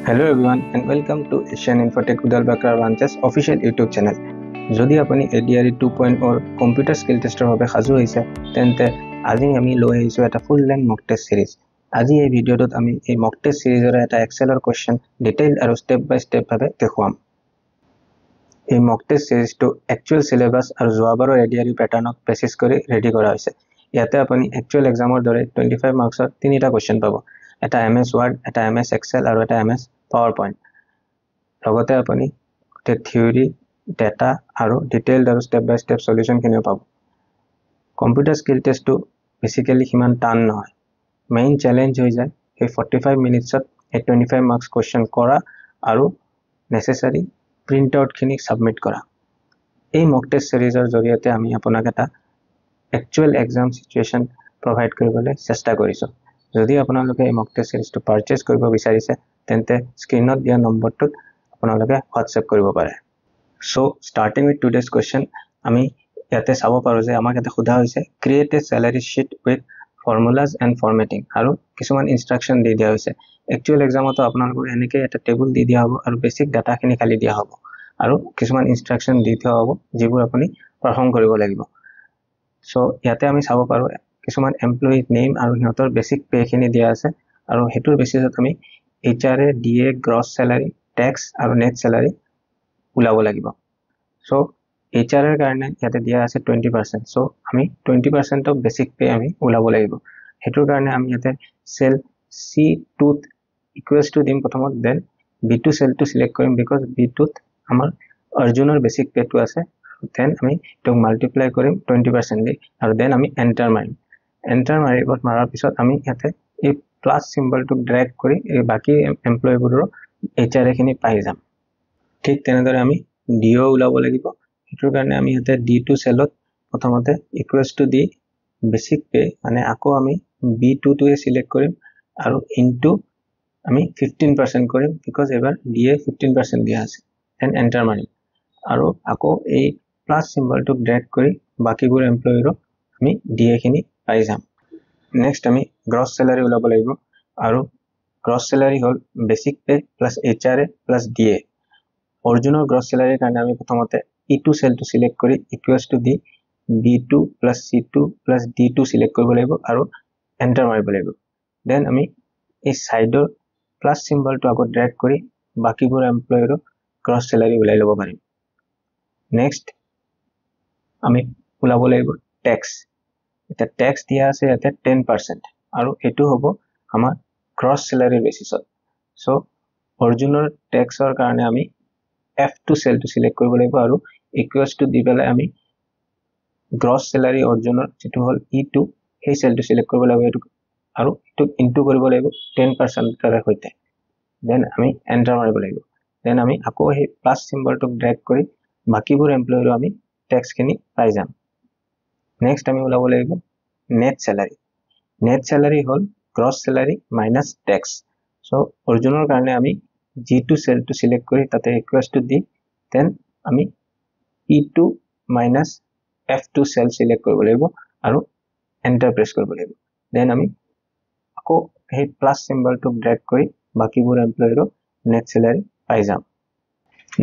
Hello everyone and welcome to Asian Infotech Udal Bakar Branches official YouTube channel. যদি আপুনি ADRE 2.0 computer skill টেষ্টৰ বাবে সাজু হৈছে তেন্তে আজি আমি লৈ আহিছো এটা ফুল লেন্থ মক টেষ্ট সিৰিজ। আজি এই ভিডিঅ'টোত আমি এই মক টেষ্ট সিৰিজৰ এটা এক্সেলৰ কোৱেশ্চন ডিটেইল আৰু স্টেপ বাই স্টেপ ভাৱে দেখুৱাম। এই মক টেষ্ট সিৰিজটো একচুৱেল সিলেবাস আৰু যোৱাবাৰৰ ADRE প্যাটাৰ্নক বেচিছ কৰি ৰেডি কৰা হৈছে। ইয়াতে আপুনি একচুৱেল এক্সামৰ দৰে 25 মাৰ্কছৰ তিনিটা কোৱেশ্চন পাব। এটা MS Word, এটা MS Excel আৰু এটা MS PowerPoint। লগতে আপুনি থিওৰি, ডেটা আৰু ডিটেইলড আৰু স্টেপ বাই স্টেপ সলিউশন খিনিও পাব। কম্পিউটাৰ স্কিল টেষ্টটো বেসিক্যালি সিমান টান নহয়। মেইন চ্যালেঞ্জ হৈ যায় এই 45 মিনিটছত এই 25 মাৰ্কছ কোৱেশ্চন কৰা আৰু নেসেসাৰি প্ৰিন্ট আউট খিনি সাবমিট কৰা। এই মক টেষ্ট সিৰিজৰ জৰিয়তে আমি আপোনাক এটা একচুৱেল এক্সাম সিচুৱেশন প্ৰভাইড কৰিবলৈ চেষ্টা কৰিছো। যদি আপোনালোকে এই মক টেষ্ট সিৰিজটো পাৰচেজ কৰিব বিচাৰিছে তেন্তে স্ক্ৰিনত দিয়া নম্বৰটোত আপোনালোকে হোৱাটসএপ কৰিব পাৰে। So starting with today's question আমি ইয়াতে চাব পাৰো যে আমাক এটা সোধা হৈছে create A স্যালাৰি sheet with formulas and formatting আৰু কিছুমান ইনষ্ট্ৰাকশন দি দিয়া হৈছে। একচুৱেল এক্সামতো আপোনালোকক এনেকৈ এটা টেবুল দি দিয়া হ'ব আৰু বেসিক ডাটাখিনি খালি দিয়া হ'ব আৰু কিছুমান ইনষ্ট্ৰাকশন দি দিয়া হ'ব যিবোৰ আপুনি পাৰফৰ্ম কৰিব লাগিব। সো ইয়াতে আমি চাব পাৰো কিছুমান এমপ্লয়ি নেম আৰু সিহঁতৰ বেসিক পে খিনি দিয়া আছে আৰু হেতুৰ বেসিছত আমি HRA, DA, গ্ৰছ স্যালাৰি, ট্যাক্স আৰু নেট স্যালাৰি উলাব লাগিব। সো HRA এৰ কাৰণে ইয়াতে দিয়া আছে 20%। সো আমি 20% অফ বেসিক পে আমি উলাব লাগিব। হেতুৰ কাৰণে আমি ইয়াতে সেল C2 ইকুৱেলছ টু দিম প্ৰথমত, দেন B2 সেলটো সিলেক্ট কৰিম বিকজ B2 আমাৰ অৰ্জুনৰ বেসিক পেটো আছে। দেন আমি এটো মাল্টিপ্লাই কৰিম 20% দি আৰু দেন আমি এন্টাৰ মাৰিম। এন্টাৰ মাৰাৰ পিছত আমি ইয়াতে এই প্লাস সিম্বলটো ড্ৰেগ কৰি এই বাকি এমপ্লয়িবোৰৰ HRA খিনি পাই যাম। ঠিক তেনেদৰে আমি DO উলাব লাগিব। হেতুৰ কাৰণে আমি ইয়াতে D2 সেলত প্ৰথমতে equals to the basic pay মানে আকৌ আমি B2 টোৱে সিলেক্ট কৰিম আৰু ইনটু আমি 15% কৰিম বিকজ এবাৰ DA 15% দিয়া আছে। দেন এন্টাৰ মাৰিম আৰু আকৌ এই প্লাস সিম্বলটো ড্ৰেগ কৰি বাকিবোৰ এমপ্লয়িৰৰ আমি DA খিনি পাই যাম। নেক্সট আমি গ্ৰছ স্যালাৰি উলাব লাগিব আৰু গ্ৰছ স্যালাৰি হল basic pay plus HRA plus DA। অৰ্জুনৰ গ্ৰছ স্যালাৰিৰ কাৰণে আমি প্ৰথমতে E2 সেলটো সিলেক্ট কৰি equals to the B2 plus C2 plus D2 select কৰিব লাগিব আৰু এন্টাৰ মাৰিব লাগিব। দেন আমি এই সাইডৰ প্লাস সিম্বলটো আকৌ ড্ৰেগ কৰি বাকিবোৰ এমপ্লয়িৰৰ গ্ৰছ স্যালাৰি উলাই ল'ব পাৰিম। নেক্সট আমি উলাব লাগিব ট্যাক্স। এটা ট্যাক্স দিয়া আছে ইয়াতে 10% আৰু এটো হ'ব আমাৰ গ্ৰছ স্যালাৰি বেসিছত। সো অৰ্জুনৰ ট্যাক্সৰ কাৰণে আমি F2 সেলটো সিলেক্ট কৰিব লাগিব আৰু ইকুৱেলছ টু দি পেলাই আমি গ্ৰছ স্যালাৰি অৰ্জুনৰ যেটো হল E2 সেই সেলটো সিলেক্ট কৰিব লাগিব আৰু এটো ইনটু কৰিব লাগিব 10% ৰ সৈতে। দেন আমি এন্টাৰ মাৰিব লাগিব। দেন আমি আকৌ সেই প্লাস সিম্বলটো ড্ৰেগ কৰি বাকিবোৰ এমপ্লয়িৰ আমি ট্যাক্স খিনি পাই যাম। নেক্সট আমি উলাব লাগিব নেট স্যালাৰি। নেট স্যালাৰি হল gross salary minus tax. So অৰ্জুনৰ কাৰণে আমি G2 সেলটো সিলেক্ট কৰি তাতে ইকুৱেলছ টু দি দেন আমি E2 minus F2 cell select কৰিব লাগিব আৰু এন্টাৰ প্ৰেছ কৰিব লাগিব। দেন আমি আকৌ সেই প্লাস সিম্বলটো ড্ৰেগ কৰি বাকিবোৰ এমপ্লয়িৰ নেট স্যালাৰি পাই যাম।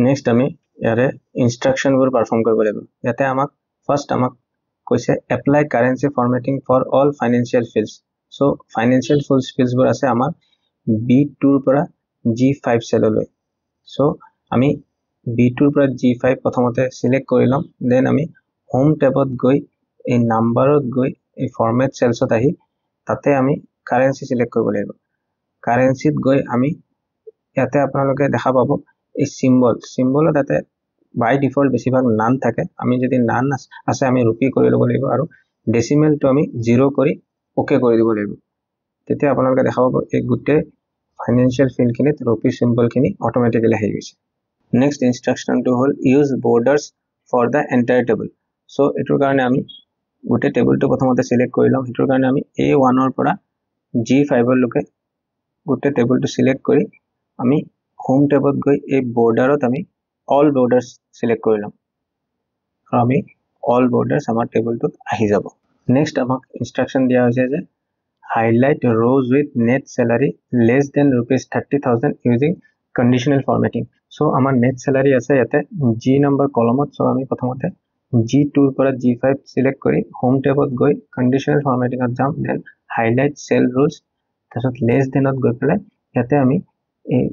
নেক্সট আমি ইয়াৰে ইনষ্ট্ৰাকশনবোৰ পাৰফৰ্ম কৰিব লাগিব। ইয়াতে আমাক ফাৰ্স্ট আমাক কৈছে apply currency formatting for all financial fields. So financial ফিল্ডসবোৰ আছে আমাৰ B2 ৰ পৰা G5 সেললৈ। সো আমি B2 ৰ পৰা G5 প্ৰথমতে সিলেক্ট কৰি লম। দেন আমি হোম টেবত গৈ এই নাম্বাৰত গৈ এই ফৰমেট সেলছত আহি তাতে আমি কাৰেন্সি সিলেক্ট কৰিব লাগিব। কারেন্সিত গৈ আমি ইয়াতে আপোনালোকে দেখা পাব এই সিম্বলত তাতে বাই ডিফল্ট বেছিভাগ নান থাকে। আমি যদি নান আছে আমি ৰুপি কৰি ল'ব লাগিব আৰু ডেসিমেলটো আমি 0 কৰি ওকে কৰি দিব লাগিব। তেতিয়া আপোনালোকে দেখা পাব এই গুটে ফাইনেন্সিয়েল ফিল্ড খিনিত ৰুপি সিম্বল খিনি অটোমেটিক্যালি আহি গৈছে। নেক্সট ইনষ্ট্ৰাকশনটো হল use borders for the entire table. So এটোৰ কাৰণে আমি গুটে টেবুলটো প্ৰথমতে সিলেক্ট কৰি লম। হেতুৰ কাৰণে আমি A1 ৰ পৰা G5 লৈকে গুটে টেবুলটো সিলেক্ট কৰি আমি হোম টেবত গৈ এই বৰ্ডাৰত আমি অল বৰ্ডাৰ্স সিলেক্ট কৰি লম আৰু আমি অল বৰ্ডাৰ্স আমাৰ টেবুলটোত আহি যাব। নেক্সট আমাক ইনষ্ট্ৰাকশন দিয়া হৈছে যে highlight rows with net salary less than rupees 30,000 using conditional formatting so আমাৰ নেট স্যালাৰি আছে ইয়াতে জি নম্বৰ কলমত সো আমি প্ৰথমতে G2 পৰা G5 সিলেক্ট কৰি হোম টেবত গৈ কন্ডিশনাল ফৰমেটিংত যাম দেন হাইলাইট সেল ৰুলস তাৰপিছত লেস দেনত গৈ পেলাই ইয়াতে আমি এই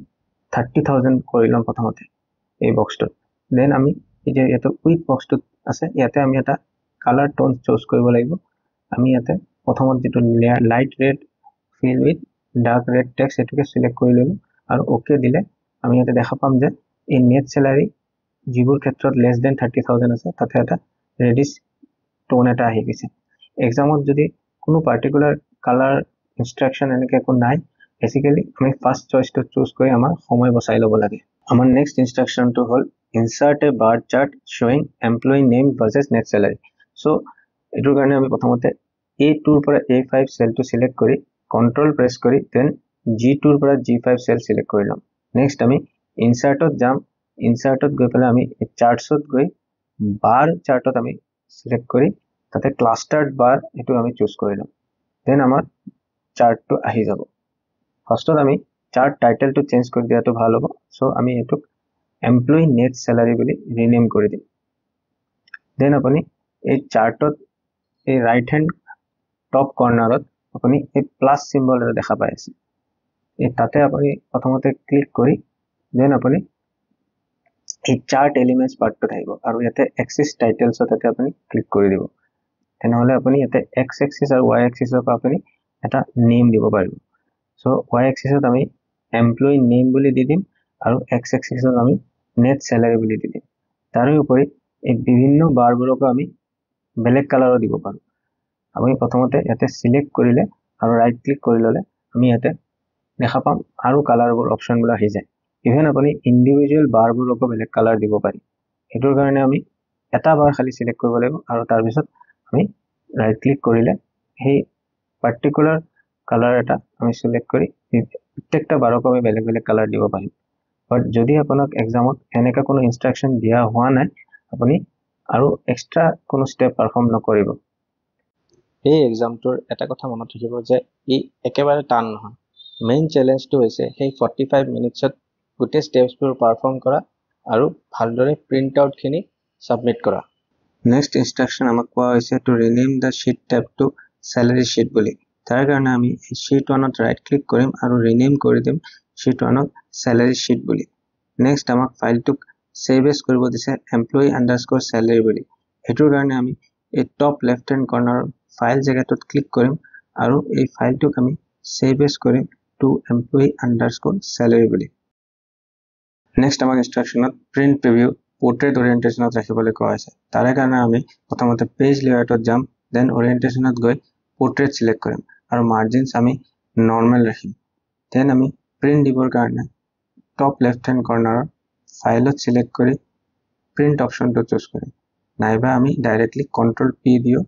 30000 কৰি লম প্ৰথমতে এই বক্সটো দেন আমি এতিয়া ইয়াতে উইথ বক্সটো আছে ইয়াতে আমি এটা কালাৰ টোন চুজ কৰিব লাগিব আমি ইয়াতে প্ৰথমত যেটো light red fill with dark red text এটুকে সিলেক্ট কৰি ললো আৰু ওকে দিলে আমি ইয়াতে দেখা পাম যে এই নেট স্যালাৰি যিবোৰ ক্ষেত্ৰত লেস দেন 30000 আছে তাতে এটা ৰেডিশ টোন এটা আহি গৈছে এক্সামত যদি কোনো পাৰ্টিকুলাৰ কালাৰ ইনস্ট্ৰাকশন এনেকে কোনো নাই বেসিক্যালি আমি ফাৰ্স্ট চয়েসটো চুজ কৰি আমাৰ সময় বচাই ল'ব লাগে আমাৰ নেক্সট ইনস্ট্ৰাকশনটো হল insert a bar chart showing employee name versus net salary so এটোৰ কাৰণে আমি প্ৰথমতে A2 পৰা A5 সেলটো সিলেক্ট কৰি কন্ট্ৰোল প্ৰেস কৰি দেন G2 পৰা G5 সেল সিলেক্ট কৰি লম নেক্সট আমি ইনসাৰ্টত যাম ইনসাৰ্টত গৈ পেলাই আমি চাৰ্টছত গৈ বাৰ চাৰ্টত আমি সিলেক্ট কৰি তাতে ক্লাস্টাৰ্ড বাৰ এটো আমি চুজ কৰি লম দেন আমাৰ চাৰ্টটো আহি যাব ফাৰ্স্টত আমি চাৰ্ট টাইটেলটো চেঞ্জ কৰি দিয়াটো ভাল হ'ব সো আমি এটো এমপ্লয়ি নেট স্যালাৰি বুলি ৰিনেম কৰি দিম দেন আপুনি এই চার্টত এই রাইট হ্যান্ড টপ কর্নারত আপুনি এই প্লাস সিম্বল এটা দেখা পাই আছে এই তাতে আপুনি প্ৰথমতে ক্লিক কৰি দেন আপুনি এই চাৰ্ট এলিমেন্টস পাৰ্টটো থাকিব আৰু ইয়াতে এক্সিস টাইটেলস তাতে আপুনি ক্লিক কৰি দিব তেনেহলে আপুনি ইয়াতে এক্স এক্সিস আৰু ওয়াই এক্সিসক আপুনি এটা নেম দিব পাৰিব সো ওয়াই এক্সিসত আমি এমপ্লয়ি নেম বুলি দি দিম আৰু এক্স এক্সিসত আমি নেট স্যালাৰি বুলি দি দিম তাৰ উপৰি এই বিভিন্ন বাৰবোৰক আমি বেলেগ কালাৰৰ দিব পাৰো আমি প্ৰথমতে ইয়াতে সিলেক্ট কৰিলে আৰু ৰাইট ক্লিক কৰি ললে আমি ইয়াতে দেখা পাম আৰু কালাৰবোৰ অপশনবোৰ আহি যায় ইভেন আপুনি ইন্ডিভিজুয়াল বাৰবোৰকো বেলেগ কালাৰ দিব পাৰি এটোৰ কাৰণে আমি এটা বাৰ খালি সিলেক্ট কৰিব লাগিব আৰু তাৰ পিছত আমি ৰাইট ক্লিক কৰিলে সেই পাৰ্টিকুলাৰ কালাৰ এটা আমি সিলেক্ট কৰি প্ৰত্যেকটা বাৰক আমি বেলেগ বেলেগ কালাৰ দিব পাৰিম বাট যদি আপোনাক এক্সামত এনেকা কোনো ইনস্ট্ৰাকশন দিয়া হোৱা নাই আপুনি আৰু এক্সট্ৰা কোনো স্টেপ পাৰফৰ্ম নকৰিব এই এক্সামটোৰ এটা কথা মনত ৰাখিব যে ই একেবাৰে টান নহয় মেইন চ্যালেঞ্জটো হৈছে সেই 45 মিনিটছত গোটে স্টেপছবোৰ পাৰফৰ্ম কৰা আৰু ভালদৰে প্ৰিন্ট আউট খিনি সাবমিট কৰা নেক্সট ইনস্ট্ৰাকশন আমাক কোৱা হৈছে to rename the sheet tab to salary sheet বুলি তাৰ কাৰণে আমি শীট 1ত ৰাইট ক্লিক কৰিম আৰু ৰিনেম কৰি দিম শীট 1ক স্যালাৰি শীট বুলি নেক্সট আমাক ফাইলটোক সেভ এজ কৰিব দিছে employee_salary বুলি এটোৰ কাৰণে আমি এই top left hand corner file জায়গাটোত ক্লিক কৰিম আৰু এই ফাইলটোক আমি সেভ এজ কৰিম টু employee_salary বুলি নেক্সট আমাক ইনস্ট্ৰাকশনত প্ৰিন্ট প্ৰিভিউ পোৰ্ট্ৰেট ওৰিয়েন্টেশনত ৰাখিবলৈ কোৱা হৈছে তাৰে কাৰণে আমি প্ৰথমতে পেজ লেআউটত যাম দেন ওৰিয়েন্টেশনত গৈ পোৰ্ট্ৰেট সিলেক্ট কৰিম আৰু মাৰ্জিনস আমি নৰ্মেল ৰাখিম দেন আমি প্ৰিন্ট দিবৰ কাৰণে টপ লেফট হ্যান্ড কৰ্নাৰৰ ফাইলত সিলেক্ট কৰি প্ৰিন্ট অপশনটো চুজ কৰিম নাইবা আমি ডাইৰেক্টলি কন্ট্ৰোল P দিও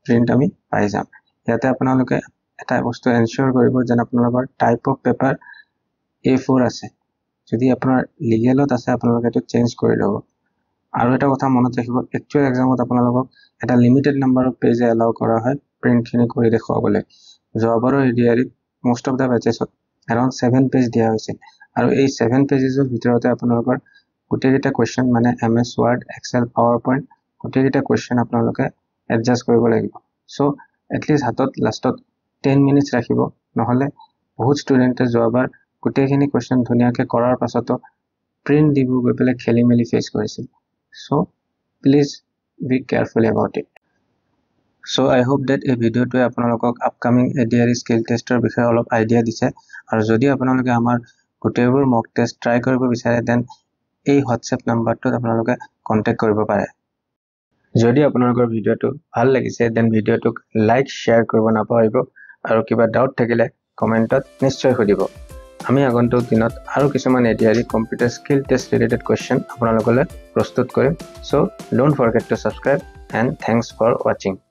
প্ৰিন্ট আমি পাই যাম ইয়াতে আপোনালোকে এটা বস্তু এনশিওৰ কৰিব যেন আপোনালোকৰ টাইপ অফ পেপাৰ A4 আছে যদি আপোনাৰ লিগেলত আছে আপোনালোকে এটো চেঞ্জ কৰি লব আৰু এটা কথা মনত ৰাখিব একচুয়াল এক্সামত আপোনালোকক এটা limited number of page allow কৰা হয় প্ৰিন্ট খিনি কৰি দেখুৱাবলৈ যোৱাবাৰৰ এডিআৰইত মোস্ট অফ দা বেচেছত around 7 পেজ দিয়া হৈছিল আৰু এই 7 পেজেছৰ ভিতৰতে আপোনালোকৰ গোটেইটা কোৱেশ্চন মানে MS Word Excel PowerPoint গোটেইটা কোৱেশ্চন আপোনালোকে এডজাস্ট কৰিব লাগিব সো এটলিষ্ট হাতত লাষ্টত 10 মিনিটস ৰাখিব নহলে বহুত ষ্টুডেন্টে যোৱাবাৰ গোটেইখিনি কোৱেশ্চন ধুনিয়াকে কৰাৰ পাছতো প্ৰিন্ট দিব গৈ পেলাই খেলিমেলি ফেস কৰিছিল so please be careful about it so I hope that এই ভিডিওটোৱে আপোনালোকক আপকামিং এডিআৰই স্কিল টেষ্টৰ বিষয়ে অলপ আইডিয়া দিছে আৰু যদি আপোনালোকে আমাৰ গোটেইবোৰ মক টেষ্ট ট্ৰাই কৰিব বিচাৰে দেন এই হোৱাটসঅ্যাপ নাম্বাৰটোত আপোনালোকে কন্টাক্ট কৰিব পাৰে যদি আপোনালোকৰ ভিডিওটো ভাল লাগিছে দেন ভিডিওটোক লাইক শেয়াৰ কৰিব নাপাহৰিব আৰু কিবা ডাউট থাকিলে কমেন্টত নিশ্চয় সুধিব আমি আগন্তুক দিনত আৰু কিছুমান ADRE computer skill test related question আপোনালোকলৈ প্ৰস্তুত কৰিম so don't forget to subscribe and thanks for watching